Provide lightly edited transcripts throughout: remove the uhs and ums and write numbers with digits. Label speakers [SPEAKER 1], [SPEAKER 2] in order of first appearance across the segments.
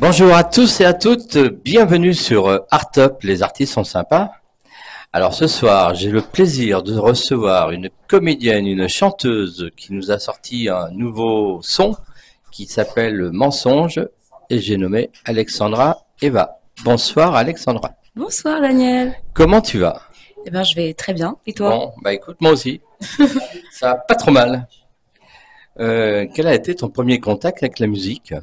[SPEAKER 1] Bonjour à tous et à toutes, bienvenue sur Art Up, les artistes sont sympas. Alors ce soir, j'ai le plaisir de recevoir une comédienne, une chanteuse qui nous a sorti un nouveau son qui s'appelle Mensonge et j'ai nommé Alexandra Eva. Bonsoir Alexandra.
[SPEAKER 2] Bonsoir Daniel.
[SPEAKER 1] Comment tu vas?
[SPEAKER 2] Eh ben, je vais très bien. Et toi?
[SPEAKER 1] Bon, bah écoute, moi aussi. Ça va pas trop mal. Quel a été ton premier contact avec la musique?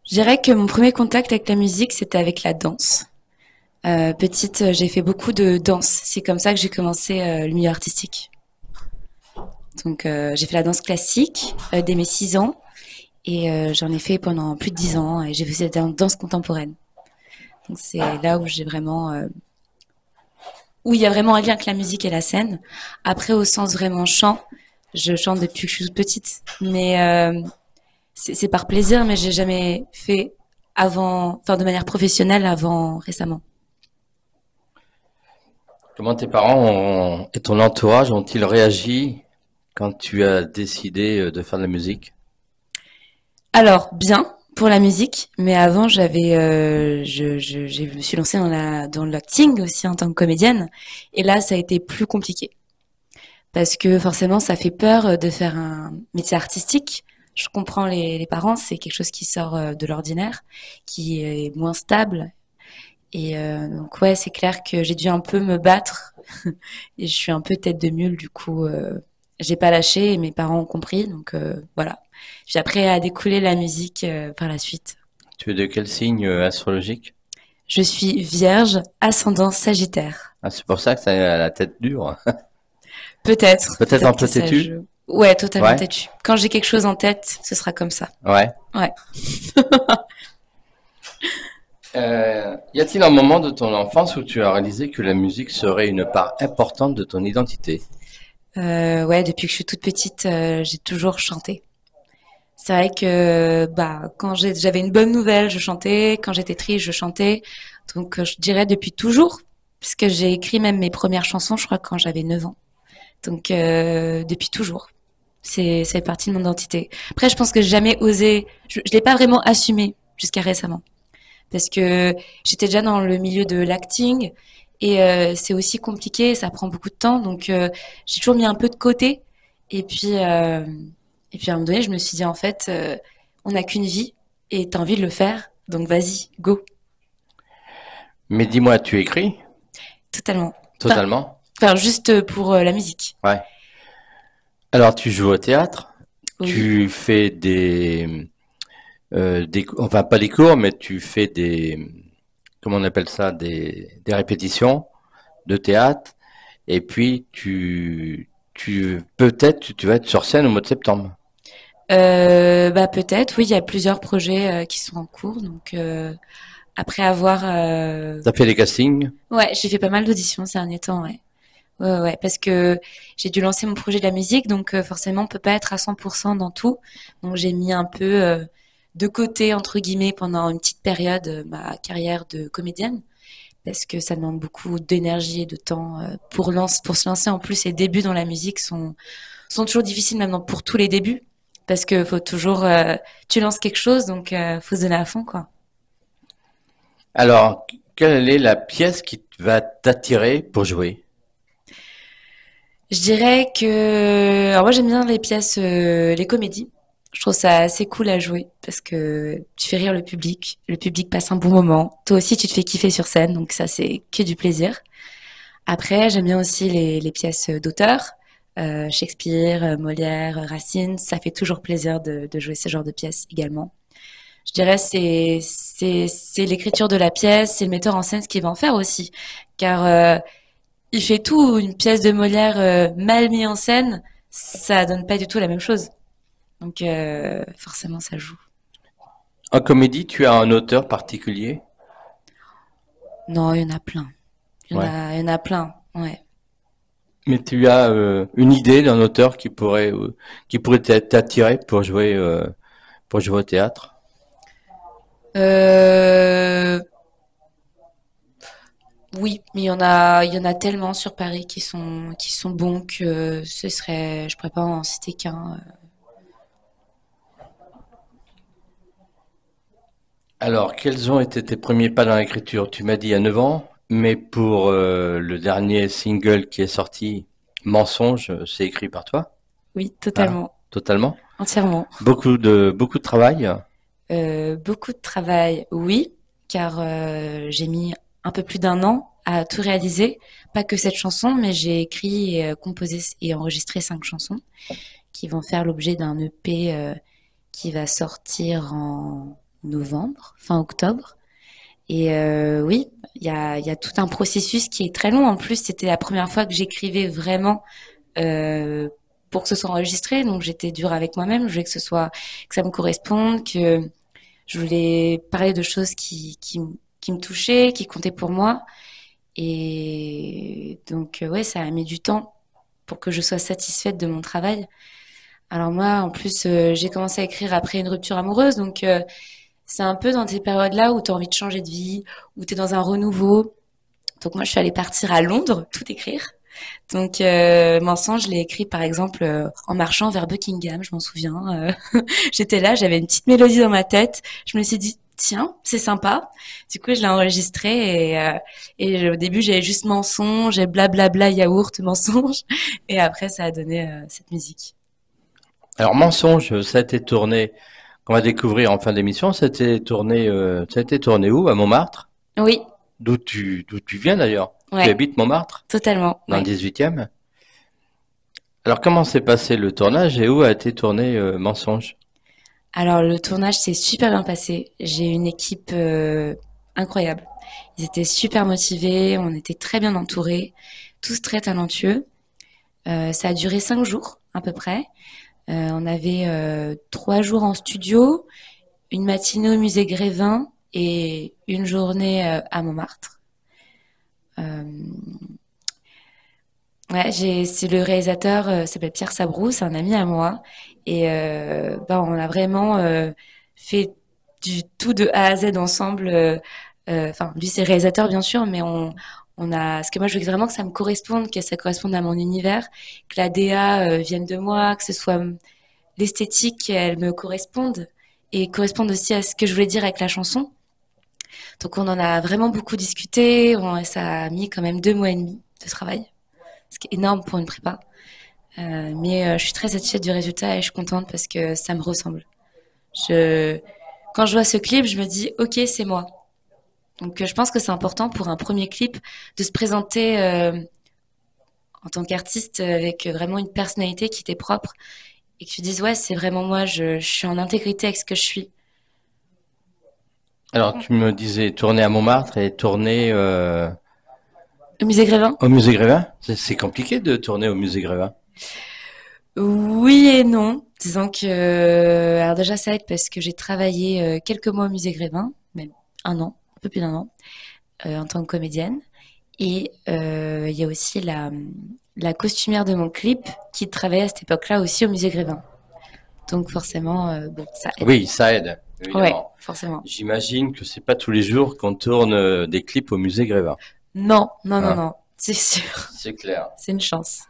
[SPEAKER 2] Je dirais que mon premier contact avec la musique, c'était avec la danse. Petite, j'ai fait beaucoup de danse. C'est comme ça que j'ai commencé le milieu artistique. Donc, j'ai fait la danse classique dès mes 6 ans et j'en ai fait pendant plus de 10 ans et j'ai fait cette danse contemporaine. Donc, c'est là où j'ai vraiment, où il y a vraiment un lien avec la musique et la scène. Après, au sens vraiment chant, je chante depuis que je suis toute petite, mais c'est par plaisir, mais j'ai jamais fait avant, enfin de manière professionnelle avant récemment.
[SPEAKER 1] Comment tes parents et ton entourage ont-ils réagi quand tu as décidé de faire de la musique?
[SPEAKER 2] Alors bien pour la musique, mais avant j'avais, je me suis lancée dans l'acting aussi en tant que comédienne, et là ça a été plus compliqué parce que forcément ça fait peur de faire un métier artistique. Je comprends les parents, c'est quelque chose qui sort de l'ordinaire, qui est moins stable. Et donc ouais, c'est clair que j'ai dû un peu me battre et je suis un peu tête de mule du coup. J'ai pas lâché et mes parents ont compris donc voilà. J'ai appris à découler la musique par la suite.
[SPEAKER 1] Tu es de quel signe astrologique?
[SPEAKER 2] Je suis vierge, ascendant sagittaire.
[SPEAKER 1] Ah, c'est pour ça que tu as la tête dure.
[SPEAKER 2] Peut-être,
[SPEAKER 1] Peut-être un
[SPEAKER 2] peut-être que
[SPEAKER 1] peu
[SPEAKER 2] ça
[SPEAKER 1] têtu?
[SPEAKER 2] joue. Ouais, totalement
[SPEAKER 1] Ouais,
[SPEAKER 2] têtu. Quand j'ai quelque chose en tête, ce sera comme ça.
[SPEAKER 1] ouais.
[SPEAKER 2] Ouais.
[SPEAKER 1] Y a-t-il un moment de ton enfance où tu as réalisé que la musique serait une part importante de ton identité?
[SPEAKER 2] Ouais, depuis que je suis toute petite, j'ai toujours chanté. C'est vrai que bah quand j'avais une bonne nouvelle, je chantais. Quand j'étais triste, je chantais. Donc je dirais depuis toujours, puisque j'ai écrit même mes premières chansons, je crois, quand j'avais 9 ans. Donc depuis toujours. C'est partie de mon identité. Après, je pense que j'ai jamais osé. Je l'ai pas vraiment assumé jusqu'à récemment, parce que j'étais déjà dans le milieu de l'acting et c'est aussi compliqué, ça prend beaucoup de temps. Donc j'ai toujours mis un peu de côté. Et puis à un moment donné, je me suis dit en fait, on n'a qu'une vie et t'as envie de le faire, donc vas-y, go,
[SPEAKER 1] Mais dis-moi, tu écris?
[SPEAKER 2] totalement. Enfin,
[SPEAKER 1] Totalement?
[SPEAKER 2] enfin juste pour la musique.
[SPEAKER 1] Ouais. Alors tu joues au théâtre,
[SPEAKER 2] Oui.
[SPEAKER 1] tu fais enfin pas des cours, mais tu fais comment on appelle ça, des répétitions de théâtre, et puis peut-être tu vas être sur scène au mois de septembre.
[SPEAKER 2] Bah peut-être, oui, il y a plusieurs projets qui sont en cours, donc après avoir,
[SPEAKER 1] T'as fait des castings?
[SPEAKER 2] ouais, j'ai fait pas mal d'auditions ces derniers temps, ouais. Ouais, ouais, ouais, parce que j'ai dû lancer mon projet de la musique, donc forcément, on peut pas être à 100% dans tout. Donc j'ai mis un peu de côté, entre guillemets, pendant une petite période, ma carrière de comédienne, parce que ça demande beaucoup d'énergie et de temps pour se lancer. En plus, les débuts dans la musique sont toujours difficiles, maintenant pour tous les débuts, parce que faut toujours, tu lances quelque chose, donc faut se donner à fond, quoi.
[SPEAKER 1] Alors, quelle est la pièce qui va t'attirer pour jouer?
[SPEAKER 2] Je dirais que, alors moi j'aime bien les pièces, les comédies. Je trouve ça assez cool à jouer parce que tu fais rire le public passe un bon moment. Toi aussi tu te fais kiffer sur scène, donc ça c'est que du plaisir. Après j'aime bien aussi les pièces d'auteur, Shakespeare, Molière, Racine. Ça fait toujours plaisir de jouer ce genre de pièces également. Je dirais c'est l'écriture de la pièce, c'est le metteur en scène ce qu'il va en faire aussi, car il fait tout. Une pièce de Molière mal mise en scène, ça donne pas du tout la même chose. Donc forcément, ça joue.
[SPEAKER 1] En comédie, tu as un auteur particulier?
[SPEAKER 2] Non, il y en a plein.
[SPEAKER 1] Ouais.
[SPEAKER 2] Il y en a plein. Ouais.
[SPEAKER 1] Mais tu as une idée d'un auteur qui pourrait t'attirer pour jouer au théâtre?
[SPEAKER 2] Euh, oui, mais il y en a tellement sur Paris qui sont bons que ce serait, je pourrais pas en citer qu'un.
[SPEAKER 1] Alors, quels ont été tes premiers pas dans l'écriture? Tu m'as dit à 9 ans, mais pour le dernier single qui est sorti, Mensonge, c'est écrit par toi,
[SPEAKER 2] Oui,
[SPEAKER 1] hein,
[SPEAKER 2] totalement,
[SPEAKER 1] totalement.
[SPEAKER 2] entièrement.
[SPEAKER 1] Beaucoup de travail.
[SPEAKER 2] Beaucoup de travail, oui, car j'ai mis un peu plus d'un an à tout réaliser. Pas que cette chanson, mais j'ai écrit, et, composé et enregistré 5 chansons qui vont faire l'objet d'un EP qui va sortir en novembre, fin octobre. Et oui, il y a tout un processus qui est très long. En plus, c'était la première fois que j'écrivais vraiment euh, pour que ce soit enregistré. Donc j'étais dure avec moi-même. Je voulais que ça me corresponde, que je voulais parler de choses qui me touchaient, qui comptaient pour moi. Et donc, ouais, ça a mis du temps pour que je sois satisfaite de mon travail. Alors moi, en plus, j'ai commencé à écrire après une rupture amoureuse. Donc, c'est un peu dans ces périodes-là où tu as envie de changer de vie, où tu es dans un renouveau. Donc moi, je suis allée partir à Londres, tout écrire. Donc, Mensonge, je l'ai écrit par exemple en marchant vers Buckingham, je m'en souviens. J'étais là, j'avais une petite mélodie dans ma tête. Je me suis dit, tiens, c'est sympa. Du coup, je l'ai enregistré et au début, j'avais juste mensonge et blablabla yaourt, mensonge. Et après, ça a donné cette musique.
[SPEAKER 1] Alors, Mensonge, ça a été tourné, qu'on va découvrir en fin d'émission, ça a été tourné où? À Montmartre?
[SPEAKER 2] Oui,
[SPEAKER 1] D'où tu viens d'ailleurs? Tu
[SPEAKER 2] ouais,
[SPEAKER 1] habites Montmartre,
[SPEAKER 2] totalement,
[SPEAKER 1] dans le
[SPEAKER 2] ouais.
[SPEAKER 1] 18e? Alors, comment s'est passé le tournage et où a été tourné Mensonge?
[SPEAKER 2] Alors, le tournage s'est super bien passé. J'ai une équipe incroyable. Ils étaient super motivés, on était très bien entourés, tous très talentueux. Ça a duré 5 jours à peu près. On avait 3 jours en studio, une matinée au musée Grévin et une journée à Montmartre. Euh, ouais, c'est le réalisateur s'appelle Pierre Sabrou, c'est un ami à moi et bah, on a vraiment fait du tout de A à Z ensemble. Enfin, lui c'est le réalisateur bien sûr, mais on a. Parce que moi je veux vraiment que ça me corresponde, que ça corresponde à mon univers, que la DA vienne de moi, que ce soit l'esthétique, elle me corresponde et corresponde aussi à ce que je voulais dire avec la chanson. Donc on en a vraiment beaucoup discuté. Ça a mis quand même 2 mois et demi de travail, ce qui est énorme pour une prépa. Mais je suis très satisfaite du résultat et je suis contente parce que ça me ressemble. Je, Quand je vois ce clip, je me dis ok, c'est moi. Donc je pense que c'est important pour un premier clip de se présenter en tant qu'artiste avec vraiment une personnalité qui t'est propre et que tu dises ouais, c'est vraiment moi. Je suis en intégrité avec ce que je suis.
[SPEAKER 1] Alors, tu me disais tourner à Montmartre et tourner
[SPEAKER 2] Au musée Grévin?
[SPEAKER 1] au musée Grévin? C'est compliqué de tourner au musée Grévin.
[SPEAKER 2] Oui et non. Disons que, alors déjà ça aide parce que j'ai travaillé quelques mois au musée Grévin, même un an, un peu plus d'un an, en tant que comédienne. Et il y a aussi la costumière de mon clip qui travaillait à cette époque-là aussi au musée Grévin. Donc forcément, bon, ça aide.
[SPEAKER 1] Oui, ça aide,
[SPEAKER 2] Ouais,
[SPEAKER 1] évidemment.
[SPEAKER 2] forcément.
[SPEAKER 1] J'imagine que c'est pas tous les jours qu'on tourne des clips au musée Grévin,
[SPEAKER 2] Non, non, non,
[SPEAKER 1] hein,
[SPEAKER 2] non, c'est sûr.
[SPEAKER 1] c'est clair.
[SPEAKER 2] C'est une chance.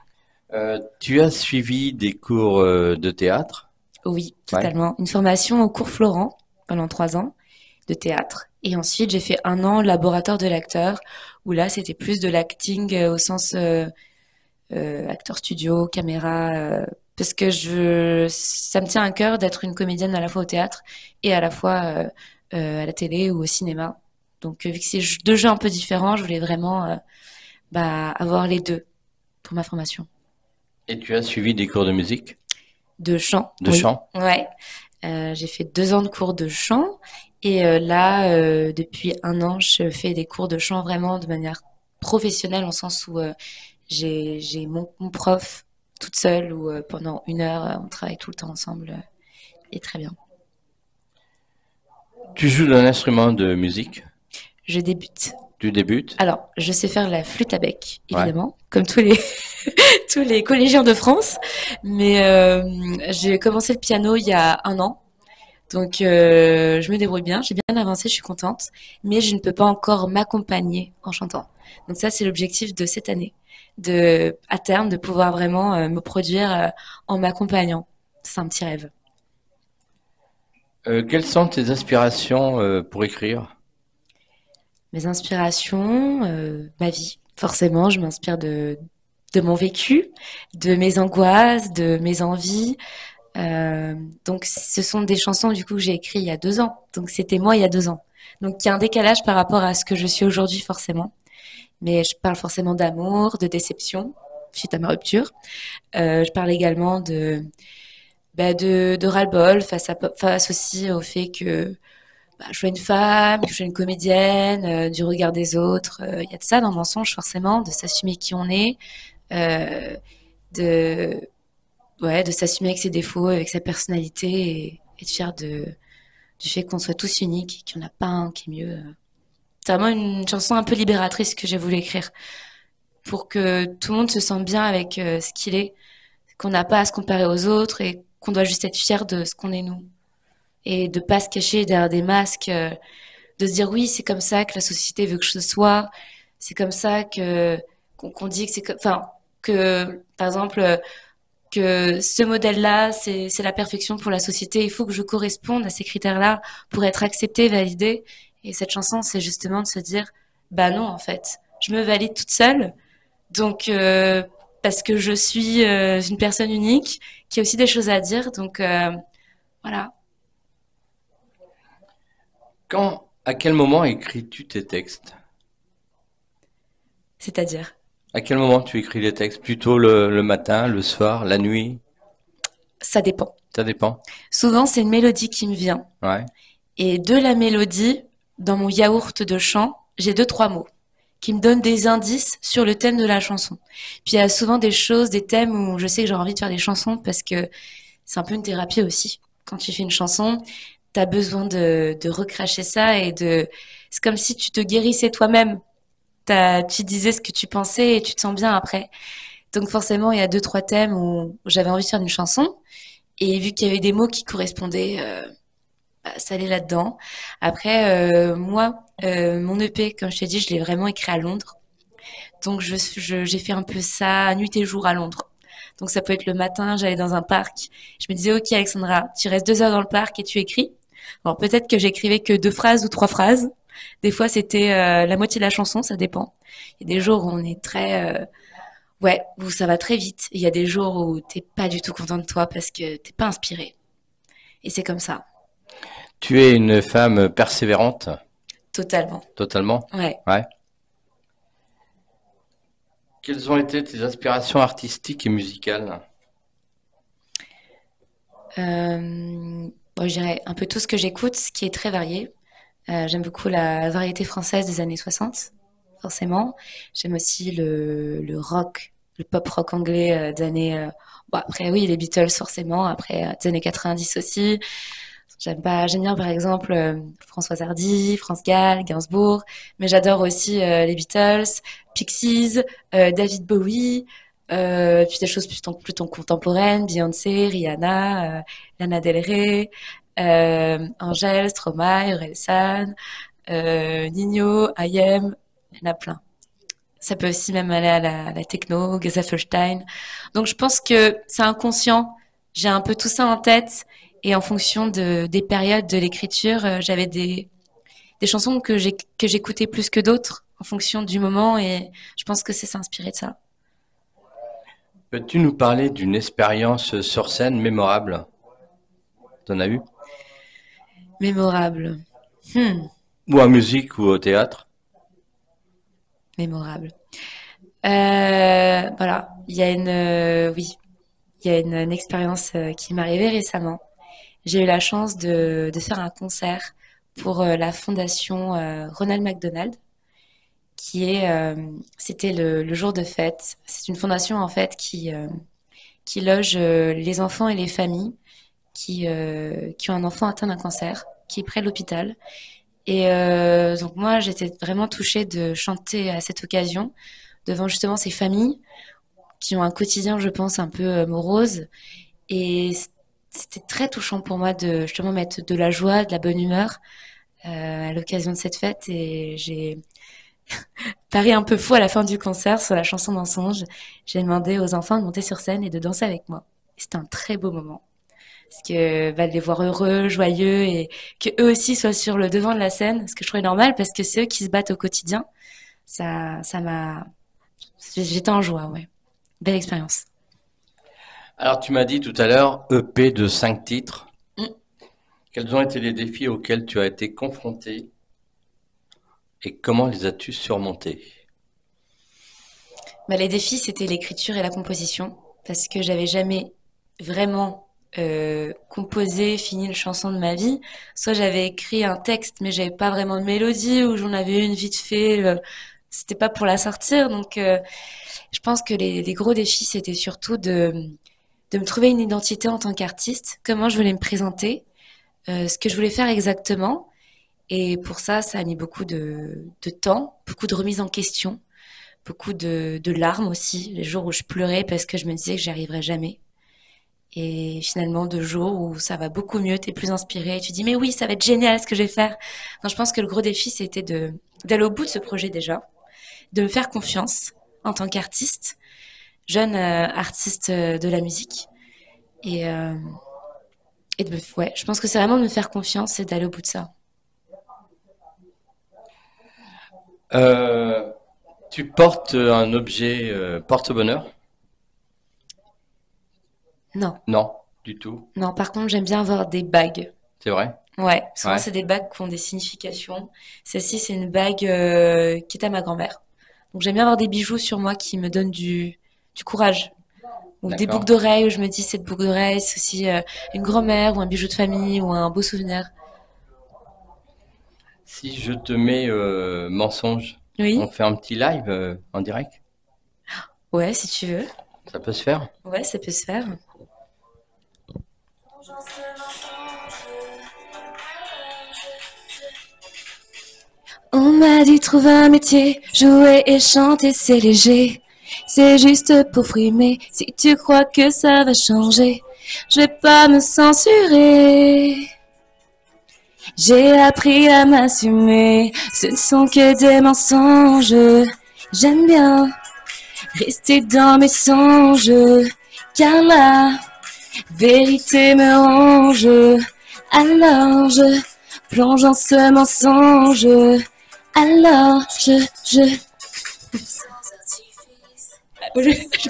[SPEAKER 1] Tu as suivi des cours de théâtre?
[SPEAKER 2] Oui,
[SPEAKER 1] Ouais.
[SPEAKER 2] totalement. Une formation au cours Florent pendant 3 ans de théâtre. Et ensuite, j'ai fait un an laboratoire de l'acteur, où là, c'était plus de l'acting au sens acteur studio, caméra, parce que ça me tient à cœur d'être une comédienne à la fois au théâtre et à la fois à la télé ou au cinéma. Donc, vu que c'est 2 jeux un peu différents, je voulais vraiment bah, avoir les deux pour ma formation.
[SPEAKER 1] Et tu as suivi des cours de musique,
[SPEAKER 2] De chant,
[SPEAKER 1] de
[SPEAKER 2] oui.
[SPEAKER 1] chant?
[SPEAKER 2] Ouais. J'ai fait 2 ans de cours de chant et là, depuis un an, je fais des cours de chant vraiment de manière professionnelle, en sens où j'ai mon prof toute seule où pendant 1 heure, on travaille tout le temps ensemble et très bien.
[SPEAKER 1] Tu joues d'un instrument de musique?
[SPEAKER 2] Je débute.
[SPEAKER 1] Tu débutes?
[SPEAKER 2] Alors, je sais faire la flûte à bec,
[SPEAKER 1] Ouais.
[SPEAKER 2] évidemment, comme tous les tous les collégiens de France, mais j'ai commencé le piano il y a un an. Donc, je me débrouille bien, j'ai bien avancé, je suis contente, mais je ne peux pas encore m'accompagner en chantant. Donc ça, c'est l'objectif de cette année, à terme, de pouvoir vraiment me produire en m'accompagnant. C'est un petit rêve.
[SPEAKER 1] Quelles sont tes aspirations pour écrire?
[SPEAKER 2] Mes inspirations, ma vie. Forcément, je m'inspire de mon vécu, de mes angoisses, de mes envies. Euh, donc, ce sont des chansons du coup que j'ai écrites il y a 2 ans. Donc, c'était moi il y a 2 ans. Donc, il y a un décalage par rapport à ce que je suis aujourd'hui, forcément. Mais je parle forcément d'amour, de déception suite à ma rupture. Je parle également de ras-le-bol face aussi au fait que je sois une femme, que je sois une comédienne, du regard des autres. Il y a de ça dans le mensonge, forcément, de s'assumer qui on est, euh, de, ouais, de s'assumer avec ses défauts, avec sa personnalité et être fier du fait qu'on soit tous uniques, qu'il n'y en a pas un qui est mieux. C'est vraiment une chanson un peu libératrice que j'ai voulu écrire pour que tout le monde se sente bien avec ce qu'il est, qu'on n'a pas à se comparer aux autres et qu'on doit juste être fier de ce qu'on est nous et de pas se cacher derrière des masques, de se dire oui, c'est comme ça que la société veut que je sois, c'est comme ça que qu'on dit que c'est enfin que par exemple que ce modèle-là, c'est la perfection pour la société. Il faut que je corresponde à ces critères-là pour être acceptée, validée. Et cette chanson, c'est justement de se dire, bah non, en fait, je me valide toute seule. Donc, parce que je suis une personne unique, qui a aussi des choses à dire. Donc, voilà.
[SPEAKER 1] À quel moment écris-tu tes textes?
[SPEAKER 2] C'est-à-dire,
[SPEAKER 1] À quel moment tu écris les textes? Plutôt le matin, le soir, la nuit?
[SPEAKER 2] ça dépend.
[SPEAKER 1] Ça dépend.
[SPEAKER 2] Souvent, c'est une mélodie qui me vient.
[SPEAKER 1] Ouais.
[SPEAKER 2] Et de la mélodie, dans mon yaourt de chant, j'ai 2, 3 mots qui me donnent des indices sur le thème de la chanson. Puis il y a souvent des choses, des thèmes où je sais que j'ai envie de faire des chansons parce que c'est un peu une thérapie aussi. Quand tu fais une chanson, t'as besoin de recracher ça et c'est comme si tu te guérissais toi-même. Tu disais ce que tu pensais et tu te sens bien après. Donc forcément, il y a 2, 3 thèmes où j'avais envie de faire une chanson. Et vu qu'il y avait des mots qui correspondaient, ça allait là-dedans. Après, moi, mon EP, comme je t'ai dit, je l'ai vraiment écrit à Londres. Donc j'ai fait un peu ça nuit et jour à Londres. Donc ça peut être le matin, j'allais dans un parc. Je me disais, ok Alexandra, tu restes 2 heures dans le parc et tu écris. Alors peut-être que j'écrivais que 2 phrases ou 3 phrases. Des fois c'était la moitié de la chanson, ça dépend. Il y a des jours où on est très, ouais, où ça va très vite. Il y a des jours où t'es pas du tout content de toi parce que t'es pas inspiré. Et c'est comme ça,
[SPEAKER 1] Tu es une femme persévérante,
[SPEAKER 2] totalement.
[SPEAKER 1] totalement.
[SPEAKER 2] Ouais.
[SPEAKER 1] Ouais. Quelles ont été tes inspirations artistiques et musicales?
[SPEAKER 2] Bon, je dirais un peu tout ce que j'écoute, ce qui est très varié. J'aime beaucoup la variété française des années 60, forcément. J'aime aussi le rock, le pop rock anglais des années. Bon, après, oui, les Beatles, forcément. Après, des années 90 aussi. J'aime bien, par exemple, Françoise Hardy, France Gall, Gainsbourg. Mais j'adore aussi les Beatles, Pixies, David Bowie. Puis des choses plutôt contemporaines, Beyoncé, Rihanna, Lana Del Rey, Angèle, Stromae, Orelsan, Nino, IM, il y en a plein. Ça peut aussi même aller à la techno, Gesaffelstein. Donc je pense que c'est inconscient. J'ai un peu tout ça en tête et en fonction des périodes de l'écriture, j'avais des chansons que j'écoutais plus que d'autres en fonction du moment et je pense que c'est s'inspirer de ça.
[SPEAKER 1] Peux-tu nous parler d'une expérience sur scène mémorable? T'en as eu?
[SPEAKER 2] Mémorable. Hmm,
[SPEAKER 1] Ou en musique ou au théâtre?
[SPEAKER 2] mémorable. Voilà, il y a oui, il y a une expérience qui m'est arrivée récemment. J'ai eu la chance de faire un concert pour la fondation Ronald McDonald, c'était le jour de fête. C'est une fondation en fait qui loge les enfants et les familles qui ont un enfant atteint d'un cancer, qui est près de l'hôpital. Et donc moi, j'étais vraiment touchée de chanter à cette occasion devant justement ces familles qui ont un quotidien, je pense, un peu morose. Et c'était très touchant pour moi de justement mettre de la joie, de la bonne humeur à l'occasion de cette fête. Et j'ai parié un peu fou à la fin du concert sur la chanson Mensonge. J'ai demandé aux enfants de monter sur scène et de danser avec moi. Et c'était un très beau moment. parce que bah, de les voir heureux, joyeux et que eux aussi soient sur le devant de la scène, ce que je trouvais normal parce que c'est eux qui se battent au quotidien. Ça m'a, j'étais en joie, ouais. Belle expérience.
[SPEAKER 1] Alors, tu m'as dit tout à l'heure, EP de 5 titres.
[SPEAKER 2] Mm.
[SPEAKER 1] Quels ont été les défis auxquels tu as été confronté et comment les as-tu surmontés?
[SPEAKER 2] Bah, les défis, c'était l'écriture et la composition parce que j'avais jamais vraiment composé, fini une chanson de ma vie. Soit j'avais écrit un texte, mais j'avais pas vraiment de mélodie ou j'en avais une vite fait. C'était pas pour la sortir, donc je pense que les gros défis, c'était surtout de me trouver une identité en tant qu'artiste, comment je voulais me présenter, ce que je voulais faire exactement. Et pour ça, ça a mis beaucoup de temps, beaucoup de remise en question, beaucoup de larmes aussi, les jours où je pleurais parce que je me disais que j'y arriverais jamais. Et finalement, de jours où ça va beaucoup mieux, t'es plus inspiré, tu dis mais oui, ça va être génial ce que je vais faire. Donc, je pense que le gros défi, c'était d'aller au bout de ce projet déjà, de me faire confiance en tant qu'artiste, jeune artiste de la musique. Et, euh, ouais, je pense que c'est vraiment de me faire confiance et d'aller au bout de ça.
[SPEAKER 1] Euh, Tu portes un objet porte-bonheur?
[SPEAKER 2] Non,
[SPEAKER 1] Non, du tout.
[SPEAKER 2] non, par contre, j'aime bien avoir des bagues.
[SPEAKER 1] C'est vrai?
[SPEAKER 2] Ouais, souvent
[SPEAKER 1] Ouais.
[SPEAKER 2] c'est des bagues qui ont des significations. Celle-ci, c'est une bague qui est à ma grand-mère. Donc j'aime bien avoir des bijoux sur moi qui me donnent du courage. Ou des boucles
[SPEAKER 1] D'accord.
[SPEAKER 2] d'oreilles où je me dis cette boucle d'oreille, c'est aussi une grand-mère ou un bijou de famille ou un beau souvenir.
[SPEAKER 1] Si je te mets mensonge, on
[SPEAKER 2] Oui,
[SPEAKER 1] fait un petit live en direct?
[SPEAKER 2] ouais, si tu veux.
[SPEAKER 1] Ça peut se faire?
[SPEAKER 2] Ouais, ça peut se faire. On m'a dit trouve un métier, jouer et chanter c'est léger. C'est juste pour frimer, si tu crois que ça va changer, je vais pas me censurer. J'ai appris à m'assumer, ce ne sont que des mensonges. J'aime bien rester dans mes songes, car la vérité me ronge. Alors je plonge dans ce mensonge. Alors je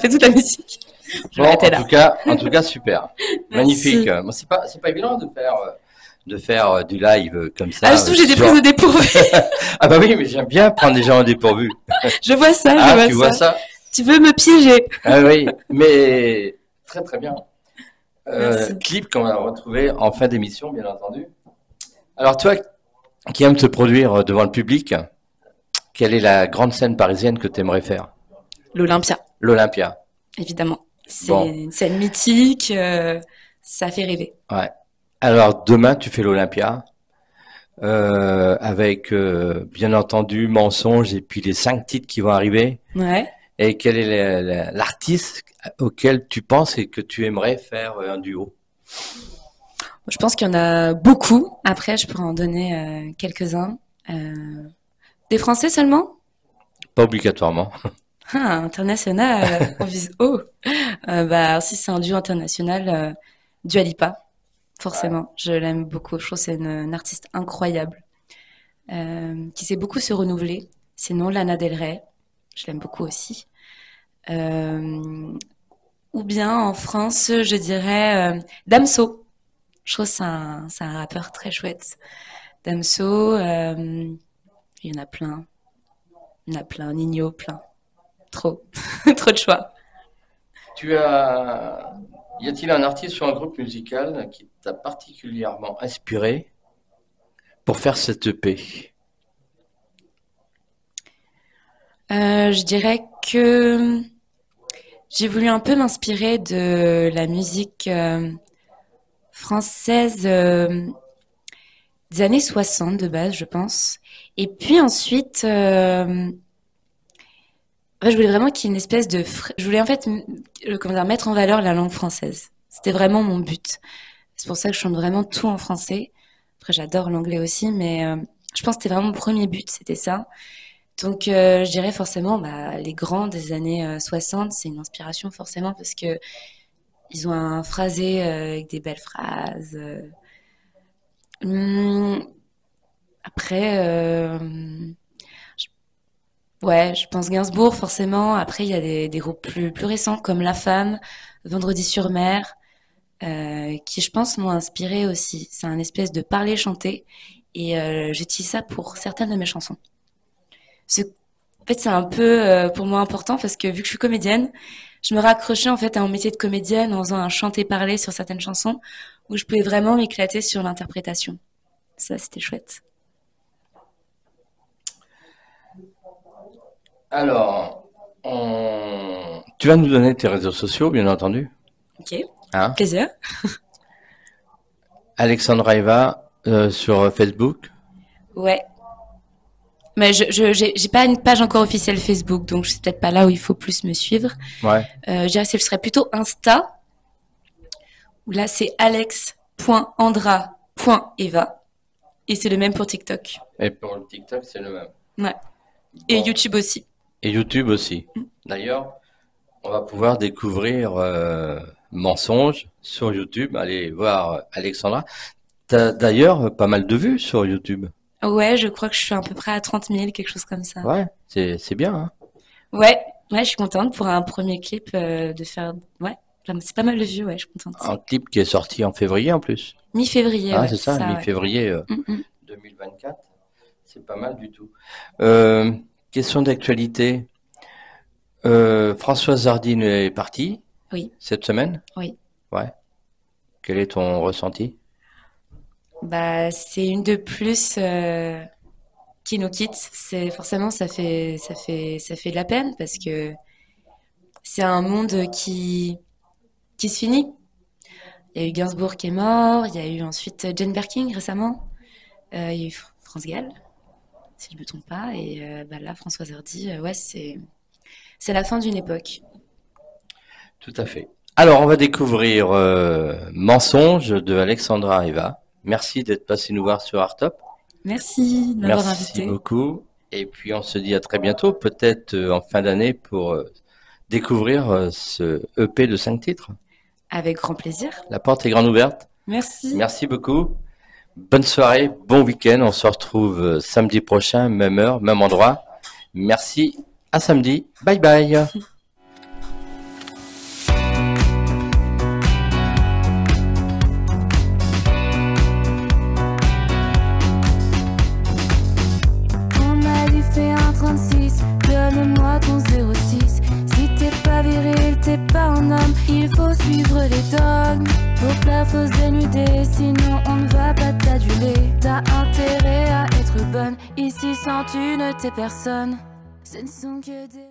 [SPEAKER 2] fais toute la musique. Je vais
[SPEAKER 1] Bon,
[SPEAKER 2] arrêter là.
[SPEAKER 1] en tout cas, super. Magnifique.
[SPEAKER 2] Merci.
[SPEAKER 1] Bon, c'est pas évident de faire du live comme
[SPEAKER 2] Ah,
[SPEAKER 1] ça
[SPEAKER 2] surtout, j'ai des prises
[SPEAKER 1] sur.
[SPEAKER 2] au dépourvu.
[SPEAKER 1] Ah bah oui, mais j'aime bien prendre les gens au dépourvu.
[SPEAKER 2] Je vois ça, je
[SPEAKER 1] Ah,
[SPEAKER 2] vois
[SPEAKER 1] tu vois
[SPEAKER 2] ça.
[SPEAKER 1] ça?
[SPEAKER 2] Tu veux me piéger.
[SPEAKER 1] Ah oui, mais très très bien.
[SPEAKER 2] Merci.
[SPEAKER 1] Clip qu'on va retrouver en fin d'émission, bien entendu. Alors toi, qui aimes te produire devant le public, quelle est la grande scène parisienne que tu aimerais faire?
[SPEAKER 2] L'Olympia,
[SPEAKER 1] L'Olympia.
[SPEAKER 2] évidemment. C'est
[SPEAKER 1] Bon,
[SPEAKER 2] une scène mythique, ça fait rêver.
[SPEAKER 1] ouais. Alors demain, tu fais l'Olympia avec bien entendu mensonges et puis les 5 titres qui vont arriver.
[SPEAKER 2] Ouais.
[SPEAKER 1] Et quel est l'artiste auquel tu penses et que tu aimerais faire un duo?
[SPEAKER 2] Je pense qu'il y en a beaucoup. Après, je pourrais en donner quelques-uns. Euh, des Français seulement?
[SPEAKER 1] Pas obligatoirement.
[SPEAKER 2] Ah, international, on vise haut. Bah, si c'est un duo international, Dua Lipa,
[SPEAKER 1] Ouais.
[SPEAKER 2] forcément. Je l'aime beaucoup. Je trouve que c'est une artiste incroyable, qui sait beaucoup se renouveler. Sinon, Lana Del Rey, je l'aime beaucoup aussi. Euh, ou bien en France, je dirais Damso. Je trouve que c'est un rappeur très chouette. Damso, il y en a plein. Il y en a plein. Nino, plein. Trop. Trop de choix.
[SPEAKER 1] Tu as, y a-t-il un artiste ou un groupe musical qui t'a particulièrement inspiré pour faire cette EP?
[SPEAKER 2] Je dirais que j'ai voulu un peu m'inspirer de la musique française des années 60 de base, je pense. Et puis ensuite, ouais, je voulais vraiment qu'il y ait une espèce de... Je voulais en fait comment dire, mettre en valeur la langue française. C'était vraiment mon but. C'est pour ça que je chante vraiment tout en français. Après, j'adore l'anglais aussi, mais je pense que c'était vraiment mon premier but, c'était ça. Donc, je dirais forcément, bah, les grands des années 60, c'est une inspiration forcément parce que Ils ont un phrasé avec des belles phrases. Hum, Après, ouais, je pense Gainsbourg forcément. Après, il y a des groupes plus récents comme La Femme, Vendredi sur Mer, qui je pense m'ont inspiré aussi. C'est un espèce de parler chanté et j'utilise ça pour certaines de mes chansons. En fait, c'est un peu pour moi important parce que vu que je suis comédienne, je me raccrochais en fait à mon métier de comédienne en faisant un chanter-parler sur certaines chansons où je pouvais vraiment m'éclater sur l'interprétation. Ça, c'était chouette.
[SPEAKER 1] Alors, tu vas nous donner tes réseaux sociaux, bien entendu.
[SPEAKER 2] Ok,
[SPEAKER 1] Hein?
[SPEAKER 2] plaisir.
[SPEAKER 1] Alexandra Eva sur Facebook.
[SPEAKER 2] Ouais. Mais j'ai pas une page encore officielle Facebook, donc c'est peut-être pas là où il faut plus me suivre.
[SPEAKER 1] Ouais.
[SPEAKER 2] Je dirais que ce serait plutôt Insta, où là c'est alex.andra.eva, et c'est le même pour TikTok.
[SPEAKER 1] Et pour le TikTok, c'est le même.
[SPEAKER 2] Ouais. Et
[SPEAKER 1] Bon.
[SPEAKER 2] YouTube aussi.
[SPEAKER 1] Et YouTube aussi. D'ailleurs, on va pouvoir découvrir Mensonges sur YouTube. Allez voir Alexandra. T'as d'ailleurs pas mal de vues sur YouTube.
[SPEAKER 2] Ouais, je crois que je suis à peu près à 30 000, quelque chose comme ça.
[SPEAKER 1] Ouais, c'est bien, hein.
[SPEAKER 2] Ouais, je suis contente pour un premier clip de faire. Ouais, c'est pas mal de vues, ouais, je suis contente.
[SPEAKER 1] Un clip qui est sorti en février en plus.
[SPEAKER 2] Mi-février,
[SPEAKER 1] Ah,
[SPEAKER 2] ouais,
[SPEAKER 1] c'est ça,
[SPEAKER 2] ouais.
[SPEAKER 1] mi-février
[SPEAKER 2] Mm, mm.
[SPEAKER 1] 2024. C'est pas mal du tout. Question d'actualité. Françoise Hardy est partie
[SPEAKER 2] Oui,
[SPEAKER 1] cette semaine.
[SPEAKER 2] oui.
[SPEAKER 1] Ouais. Quel est ton ressenti?
[SPEAKER 2] Bah, c'est une de plus qui nous quitte. C'est forcément ça fait de la peine parce que c'est un monde qui se finit. Il y a eu Gainsbourg qui est mort, il y a eu ensuite Jane Birkin récemment, il y a eu France Gall, si je me trompe pas, et bah là Françoise Hardy, ouais c'est la fin d'une époque.
[SPEAKER 1] Tout à fait. Alors, on va découvrir Mensonges de Alexandra Eva. Merci d'être passé nous voir sur Artop.
[SPEAKER 2] Merci de m'avoir
[SPEAKER 1] Merci
[SPEAKER 2] invité.
[SPEAKER 1] beaucoup. Et puis, on se dit à très bientôt, peut-être en fin d'année pour découvrir ce EP de 5 titres.
[SPEAKER 2] Avec grand plaisir.
[SPEAKER 1] La porte est grande ouverte.
[SPEAKER 2] Merci.
[SPEAKER 1] Merci beaucoup. Bonne soirée, bon week-end. On se retrouve samedi prochain, même heure, même endroit. Merci. À samedi. Bye bye.
[SPEAKER 3] On m'a dit fais un 36, donne-moi ton 06. Si t'es pas viril, t'es pas un homme, il faut suivre les dogmes. Faut pas faut se dénuder, sinon on ne va pas t'aduler. T'as intérêt à être bonne, ici sans tu ne t'es personne. Ce ne sont que des...